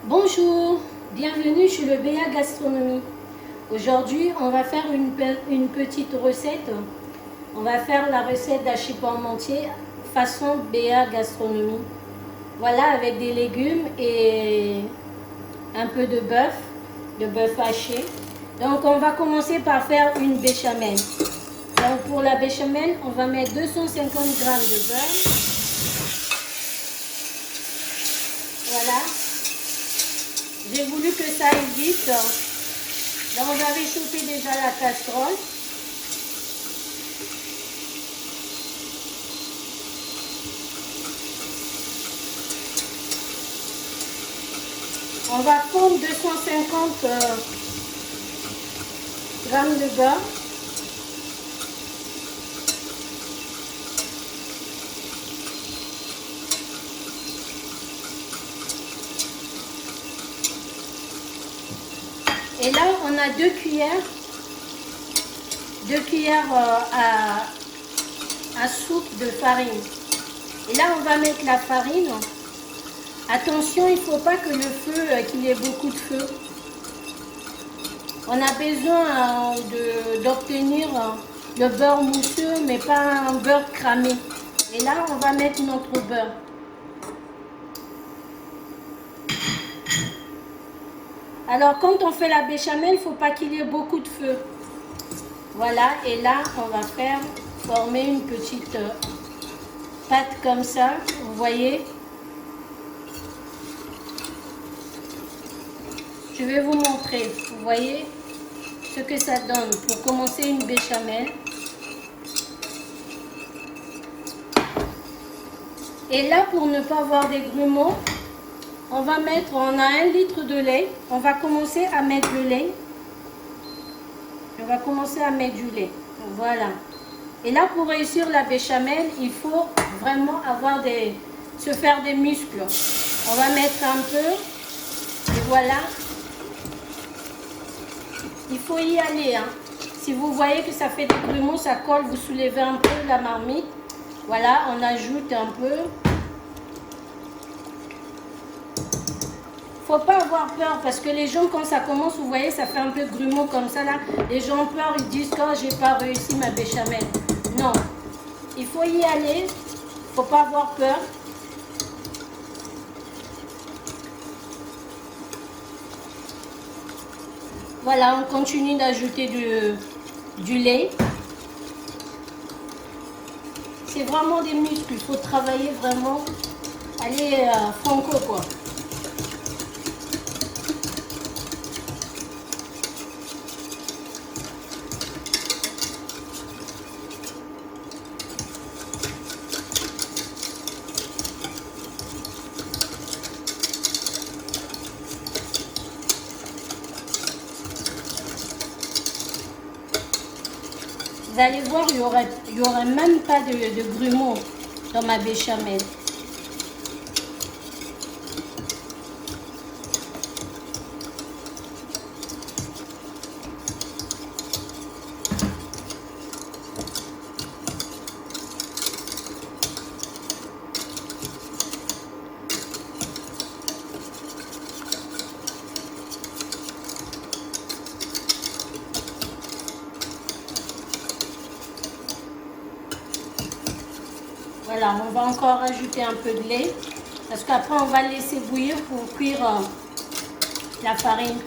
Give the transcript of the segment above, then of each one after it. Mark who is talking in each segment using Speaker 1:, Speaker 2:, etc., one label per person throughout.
Speaker 1: Bonjour, bienvenue chez le BA Gastronomie. Aujourd'hui, on va faire une petite recette. On va faire la recette d'hachis parmentier façon BA Gastronomie. Voilà, avec des légumes et un peu de bœuf haché. Donc, on va commencer par faire une béchamel. Donc, pour la béchamel, on va mettre 250 g de beurre. Voilà. J'ai voulu que ça aille vite. Donc on va réchauffer déjà la casserole. On va fondre 250 g de beurre. Et là, on a 2 cuillères à soupe de farine. Et là, on va mettre la farine. Attention, il ne faut pas que le feu, qu'il y ait beaucoup de feu. On a besoin d'obtenir le beurre mousseux, mais pas un beurre cramé. Et là, on va mettre notre beurre. Alors, quand on fait la béchamel, il ne faut pas qu'il y ait beaucoup de feu. Voilà, et là, on va former une petite pâte comme ça, vous voyez. Je vais vous montrer, vous voyez ce que ça donne pour commencer une béchamel. Et là, pour ne pas avoir des grumeaux, on a 1 litre de lait. On va commencer à mettre le lait. On va commencer à mettre du lait. Voilà. Et là, pour réussir la béchamel, il faut vraiment se faire des muscles. On va mettre un peu. Et voilà. Il faut y aller. Hein. Si vous voyez que ça fait des grumeaux, ça colle, vous soulevez un peu la marmite. Voilà, on ajoute un peu. Faut pas avoir peur parce que les gens, quand ça commence, vous voyez, ça fait un peu grumeau comme ça là. Les gens ont peur, ils disent que j'ai pas réussi ma béchamel. Non, il faut y aller. Faut pas avoir peur. Voilà, on continue d'ajouter du lait. C'est vraiment des muscles. Il faut travailler vraiment. Allez, franco quoi. Vous allez voir, il y aurait même pas de grumeaux dans ma béchamel. Voilà, on va encore ajouter un peu de lait parce qu'après on va le laisser bouillir pour cuire la farine.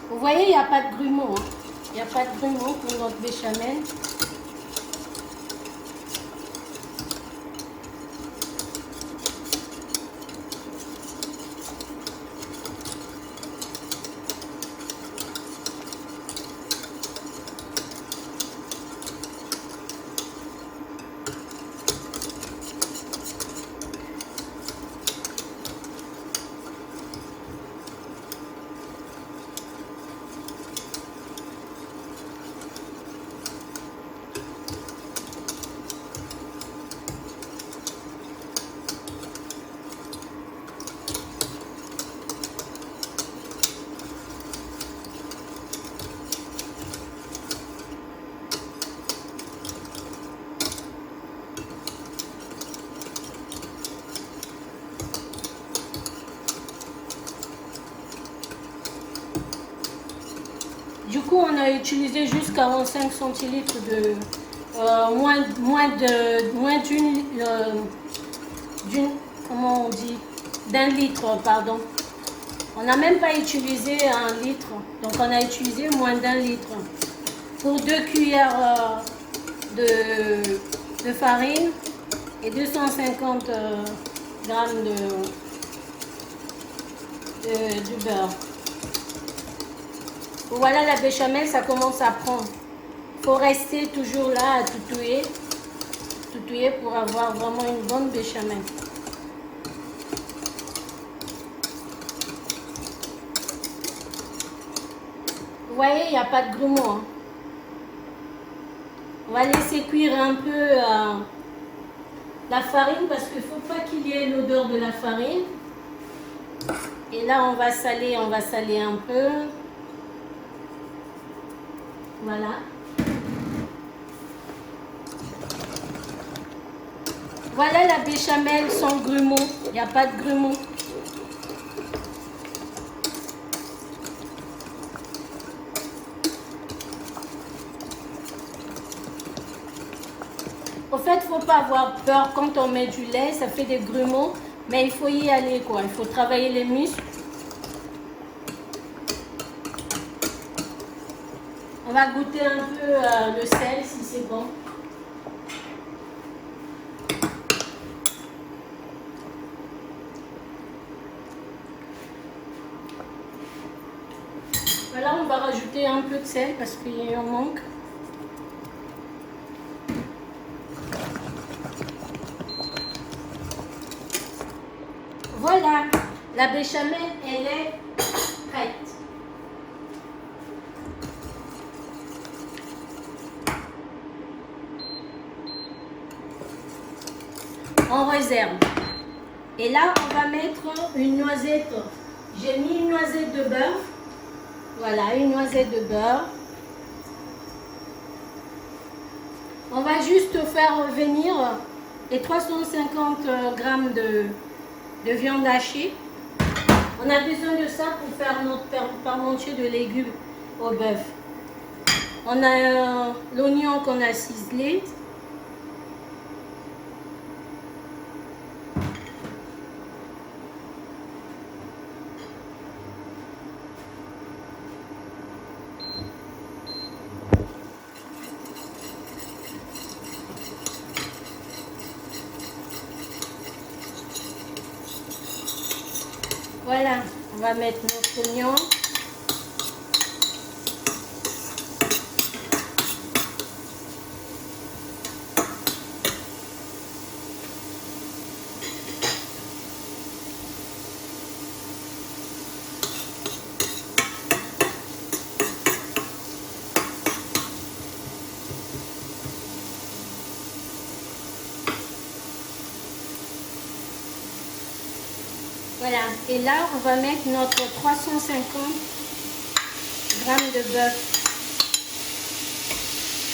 Speaker 1: Vous voyez, il n'y a pas de grumeaux. Hein. Il n'y a pas de grumeaux pour notre béchamel. coup, on a utilisé juste 45 centilitres de... comment on dit, d'un litre, pardon. On n'a même pas utilisé 1 litre, donc on a utilisé moins d'1 litre. Pour 2 cuillères de farine et 250 grammes de beurre. Voilà, la béchamel, ça commence à prendre. Il faut rester toujours là à toutouiller pour avoir vraiment une bonne béchamel. Vous voyez, il n'y a pas de grumeaux. Hein. On va laisser cuire un peu la farine parce qu'il ne faut pas qu'il y ait l'odeur de la farine. Et là, on va saler un peu. Voilà. Voilà la béchamel sans grumeaux. Il n'y a pas de grumeaux. Au fait, il ne faut pas avoir peur quand on met du lait, ça fait des grumeaux, mais il faut y aller quoi. Il faut travailler les muscles. On va goûter un peu le sel si c'est bon. Voilà, on va rajouter un peu de sel parce qu'il en manque. Voilà, la béchamel, elle est prête. On réserve. Et là, on va mettre une noisette. J'ai mis une noisette de beurre. Voilà, une noisette de beurre. On va juste faire revenir les 350 grammes de viande hachée. On a besoin de ça pour faire notre parmentier de légumes au bœuf. On a l'oignon qu'on a ciselé. Voilà, on va mettre notre oignon. Voilà, et là on va mettre notre 350 grammes de bœuf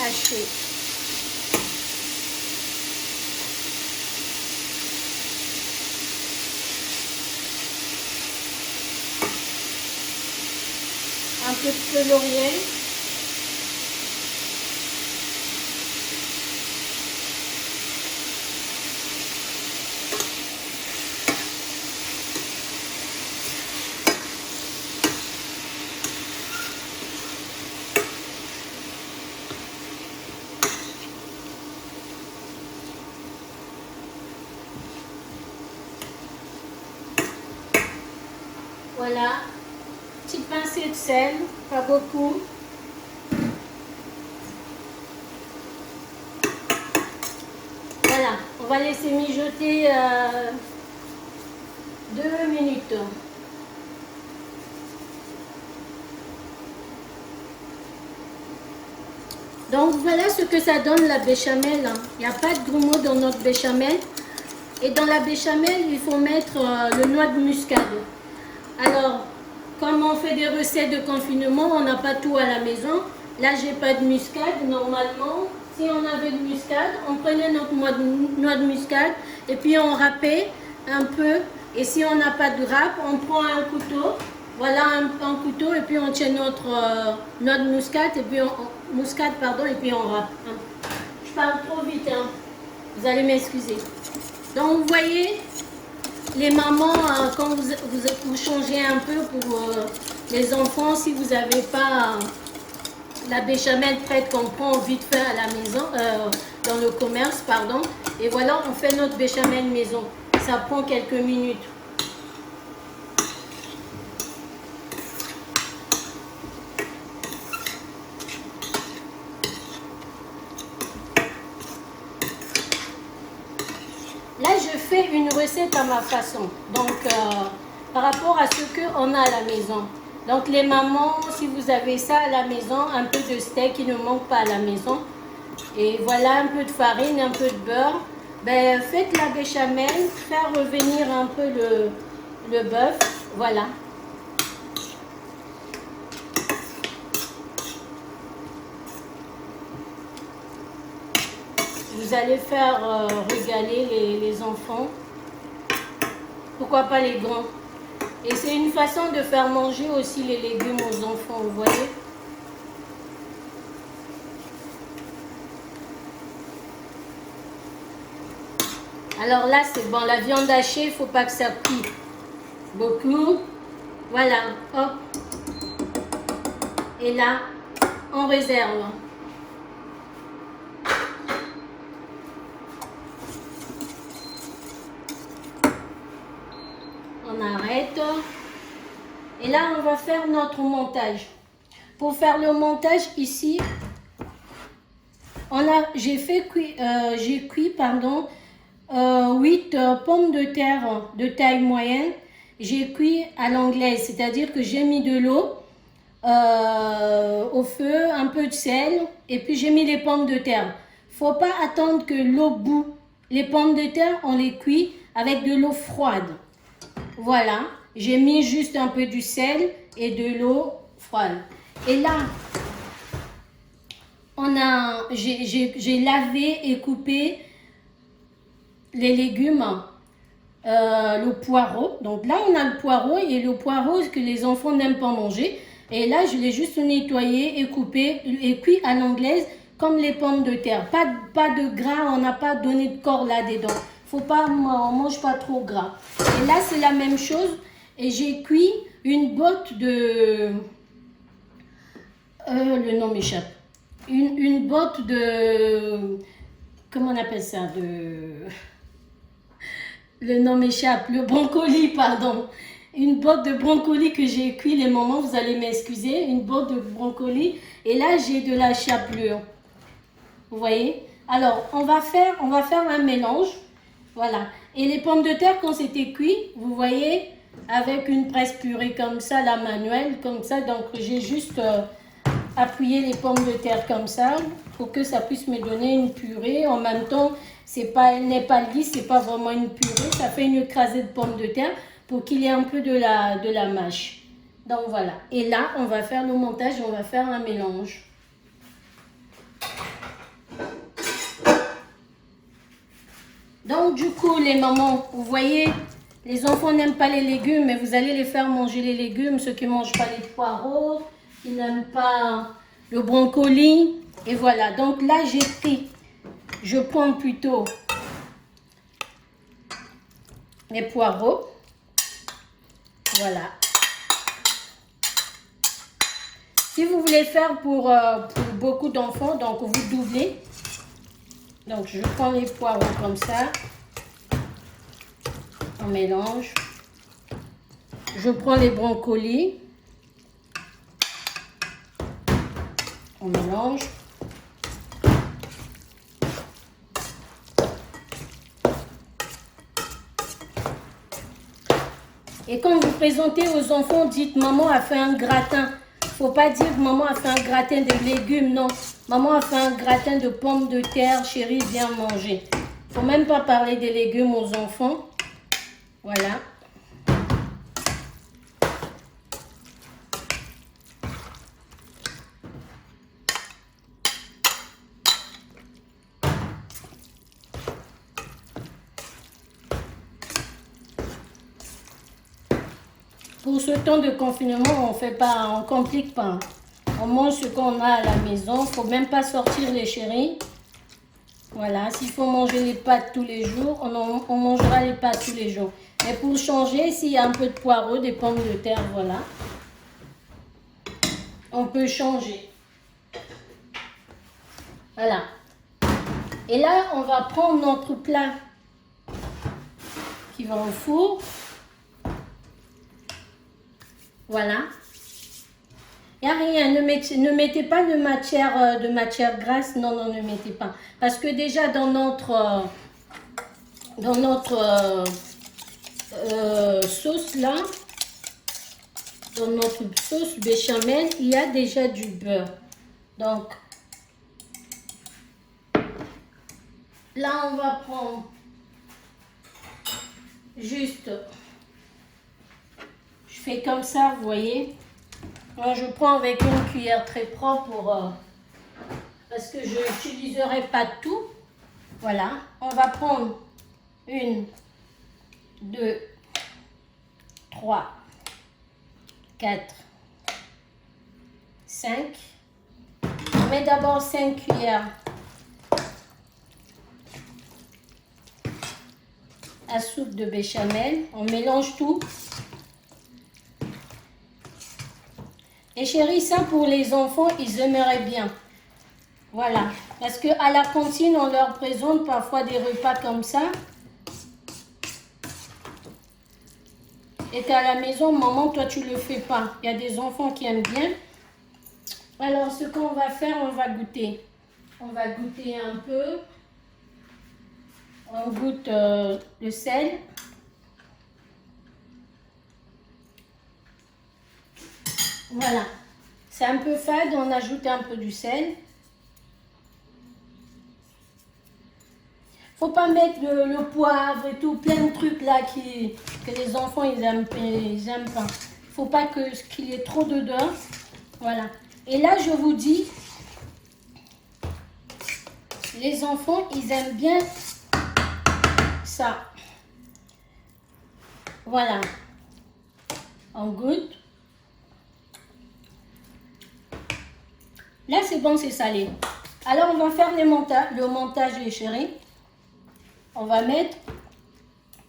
Speaker 1: haché. Un peu de feu laurier. Voilà, petite pincée de sel, pas beaucoup. Voilà, on va laisser mijoter 2 minutes. Donc voilà ce que ça donne la béchamel. Il n'y a pas de grumeaux dans notre béchamel. Et dans la béchamel, il faut mettre le noix de muscade. Alors, comme on fait des recettes de confinement, on n'a pas tout à la maison. Là, j'ai pas de muscade. Normalement, si on avait de muscade, on prenait notre noix de muscade et puis on râpait un peu. Et si on n'a pas de râpe, on prend un couteau. Voilà un couteau et puis on tient notre muscade et puis muscade pardon et puis on râpe. Je parle trop vite, hein. Vous allez m'excuser. Donc vous voyez, les mamans, quand vous changez un peu pour les enfants, si vous n'avez pas la béchamel prête qu'on prend vite fait à la maison, dans le commerce, pardon. Et voilà, on fait notre béchamel maison. Ça prend quelques minutes. Là, je fais une recette à ma façon. Donc, par rapport à ce qu'on a à la maison. Donc, les mamans, si vous avez ça à la maison, un peu de steak qui ne manque pas à la maison. Et voilà, un peu de farine, un peu de beurre. Ben, faites la béchamel, faire revenir un peu le bœuf. Voilà. Vous allez faire régaler les enfants. Pourquoi pas les grands? Et c'est une façon de faire manger aussi les légumes aux enfants, vous voyez. Alors là, c'est bon. La viande hachée, il ne faut pas que ça cuise beaucoup. Voilà, hop. Et là, on réserve. On arrête. Et là, on va faire notre montage. Pour faire le montage ici, j'ai cuit, pardon, 8 pommes de terre de taille moyenne. J'ai cuit à l'anglaise, c'est-à-dire que j'ai mis de l'eau au feu, un peu de sel, et puis j'ai mis les pommes de terre. Faut pas attendre que l'eau bout. Les pommes de terre, on les cuit avec de l'eau froide. Voilà, j'ai mis juste un peu du sel et de l'eau froide. Et là, j'ai lavé et coupé les légumes, le poireau. Donc là, on a le poireau et le poireau que les enfants n'aiment pas manger. Et là, je l'ai juste nettoyé et coupé et cuit à l'anglaise comme les pommes de terre. Pas de gras, on n'a pas donné de corps là-dedans. Faut pas, on mange pas trop gras. Et là, c'est la même chose. Et j'ai cuit une botte de... le nom m'échappe. Une botte de... Comment on appelle ça? Le nom m'échappe. Le brocoli, pardon. Une botte de brocoli que j'ai cuit les moments, vous allez m'excuser. Une botte de brocoli. Et là, j'ai de la chapelure. Vous voyez? Alors, on va faire un mélange. Voilà. Et les pommes de terre, quand c'était cuit, vous voyez, avec une presse purée comme ça, la manuelle, comme ça. Donc, j'ai juste appuyé les pommes de terre comme ça pour que ça puisse me donner une purée. En même temps, elle n'est pas lisse, c'est pas vraiment une purée. Ça fait une écrasée de pommes de terre pour qu'il y ait un peu de la mâche. Donc, voilà. Et là, on va faire le montage, on va faire un mélange. Donc, du coup, les mamans, vous voyez, les enfants n'aiment pas les légumes, mais vous allez les faire manger les légumes, ceux qui ne mangent pas les poireaux, qui n'aiment pas le brocoli. Et voilà, donc là, je prends plutôt les poireaux. Voilà. Si vous voulez faire pour beaucoup d'enfants, donc vous doublez. Donc, je prends les poireaux comme ça. On mélange. Je prends les brocolis. On mélange. Et quand vous présentez aux enfants, dites maman a fait un gratin. Faut pas dire maman a fait un gratin de légumes, non. Maman a fait un gratin de pommes de terre, chérie, viens manger. Faut même pas parler des légumes aux enfants. Voilà. Pour ce temps de confinement, on fait pas, on complique pas. On mange ce qu'on a à la maison. Faut même pas sortir les chéris. Voilà, s'il faut manger les pâtes tous les jours, on mangera les pâtes tous les jours. Mais pour changer, s'il y a un peu de poireaux, des pommes de terre, voilà. On peut changer. Voilà. Et là, on va prendre notre plat qui va au four. Voilà. Il n'y a rien, ne mettez pas de matière grasse, non, non, ne mettez pas. Parce que déjà dans notre sauce là, dans notre sauce béchamel, il y a déjà du beurre. Donc, là on va prendre juste, je fais comme ça, vous voyez. Moi, je prends avec une cuillère très propre parce que je n'utiliserai pas tout. Voilà, on va prendre 1, 2, 3, 4, 5. On met d'abord 5 cuillères à soupe de béchamel. On mélange tout. Et chérie, ça pour les enfants, ils aimeraient bien. Voilà. Parce qu'à la cantine, on leur présente parfois des repas comme ça. Et qu'à la maison, maman, toi, tu ne le fais pas. Il y a des enfants qui aiment bien. Alors, ce qu'on va faire, on va goûter. On va goûter un peu. On goûte le sel. Voilà, c'est un peu fade, on ajoute un peu du sel. Faut pas mettre le poivre et tout, plein de trucs là que les enfants ils aiment pas. Faut pas qu'il y ait trop dedans. Voilà. Et là je vous dis, les enfants ils aiment bien ça. Voilà. On goûte. Là, c'est bon, c'est salé. Alors, on va faire le montage, les chéris. On va mettre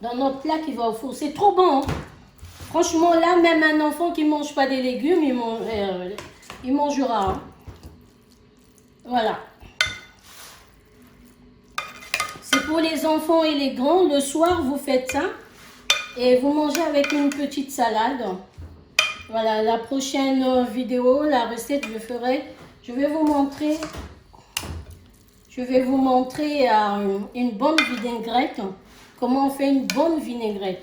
Speaker 1: dans notre plat qui va au four. C'est trop bon. Hein? Franchement, là, même un enfant qui ne mange pas des légumes, il mangera. Hein? Voilà. C'est pour les enfants et les grands. Le soir, vous faites ça. Et vous mangez avec une petite salade. Voilà, la prochaine vidéo, la recette, je vais vous montrer une bonne vinaigrette. Comment on fait une bonne vinaigrette.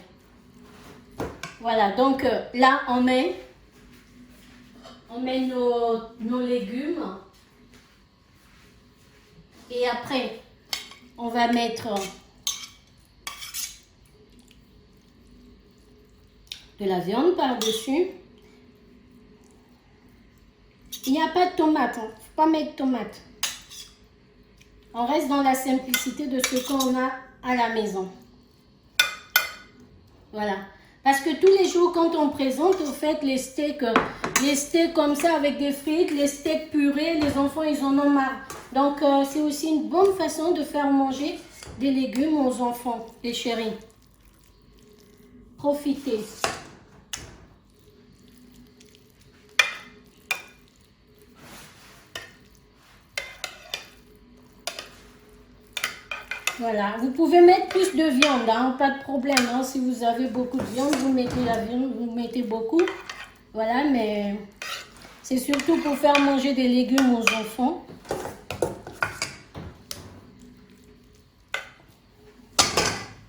Speaker 1: Voilà, donc là, on met nos légumes. Et après, on va mettre de la viande par-dessus. Il n'y a pas de tomate, hein. Faut pas mettre de tomate. On reste dans la simplicité de ce qu'on a à la maison. Voilà. Parce que tous les jours, quand on présente, vous faites les steaks comme ça avec des frites, les steaks purés, les enfants, ils en ont marre. Donc, c'est aussi une bonne façon de faire manger des légumes aux enfants, les chéris. Profitez. Voilà, vous pouvez mettre plus de viande, hein, pas de problème. Hein. Si vous avez beaucoup de viande, vous mettez la viande, vous mettez beaucoup. Voilà, mais c'est surtout pour faire manger des légumes aux enfants.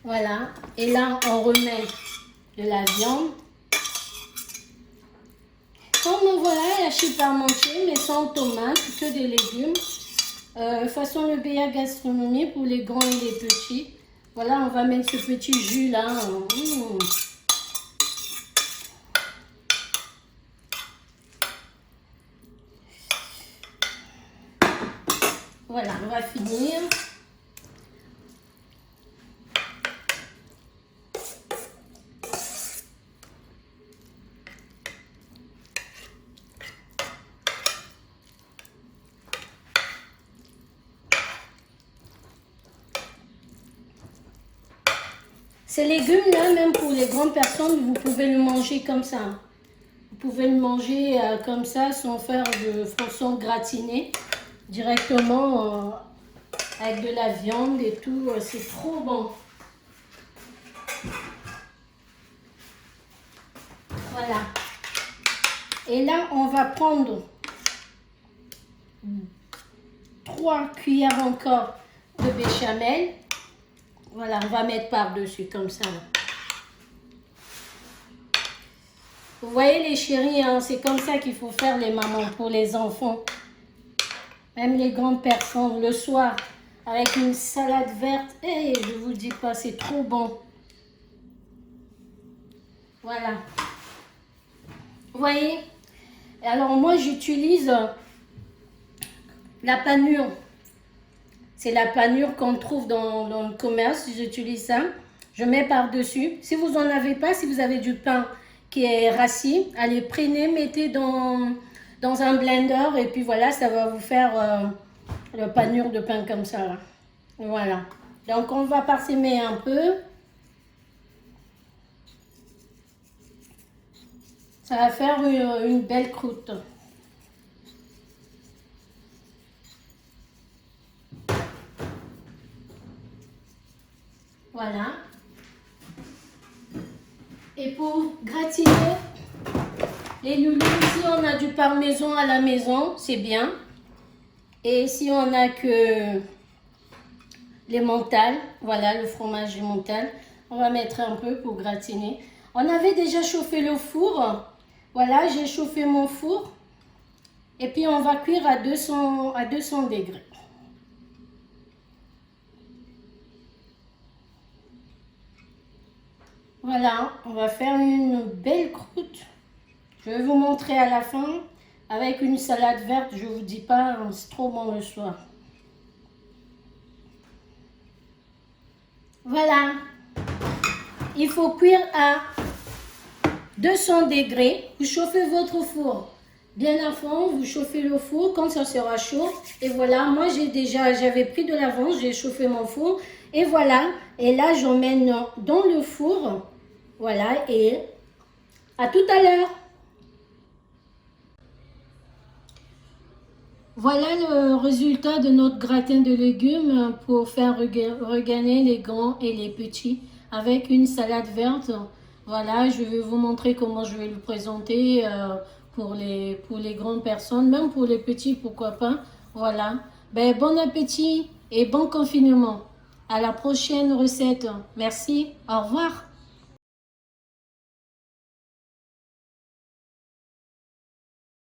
Speaker 1: Voilà, et là, on remet de la viande. Comme voilà, la chip parmentier, mais sans tomate, que des légumes. Façon le BA Gastronomie pour les grands et les petits. Voilà, on va mettre ce petit jus là. Voilà, on va finir. Ces légumes-là, même pour les grandes personnes, vous pouvez le manger comme ça. Vous pouvez le manger comme ça, sans faire de façon gratinée, directement avec de la viande et tout. C'est trop bon. Voilà. Et là, on va prendre 3 cuillères encore de béchamel. Voilà, on va mettre par-dessus comme ça. Vous voyez les chéris, hein, c'est comme ça qu'il faut faire les mamans pour les enfants. Même les grandes personnes, le soir, avec une salade verte. Et je vous dis pas, c'est trop bon. Voilà. Vous voyez? Alors moi, j'utilise la panure. C'est la panure qu'on trouve dans le commerce. J'utilise ça. Je mets par-dessus. Si vous n'en avez pas, si vous avez du pain qui est rassis, allez, prenez, mettez dans un blender. Et puis voilà, ça va vous faire le panure de pain comme ça. Là. Voilà. Donc on va parsemer un peu. Ça va faire une belle croûte. Voilà. Et pour gratiner les loulous, si on a du parmesan à la maison, c'est bien. Et si on a que les mentales, voilà le fromage du mental, on va mettre un peu pour gratiner. On avait déjà chauffé le four. Voilà, j'ai chauffé mon four. Et puis on va cuire à 200 degrés. Voilà, on va faire une belle croûte. Je vais vous montrer à la fin avec une salade verte. Je vous dis pas, c'est trop bon le soir. Voilà. Il faut cuire à 200 degrés. Vous chauffez votre four bien à fond. Vous chauffez le four quand ça sera chaud. Et voilà, moi j'avais pris de l'avance. J'ai chauffé mon four. Et voilà. Et là, j'emmène dans le four. Voilà. Et à tout à l'heure. Voilà le résultat de notre gratin de légumes pour faire regagner les grands et les petits avec une salade verte. Voilà, je vais vous montrer comment je vais le présenter pour les grandes personnes, même pour les petits, pourquoi pas. Voilà, ben, bon appétit et bon confinement. À la prochaine recette. Merci, au revoir.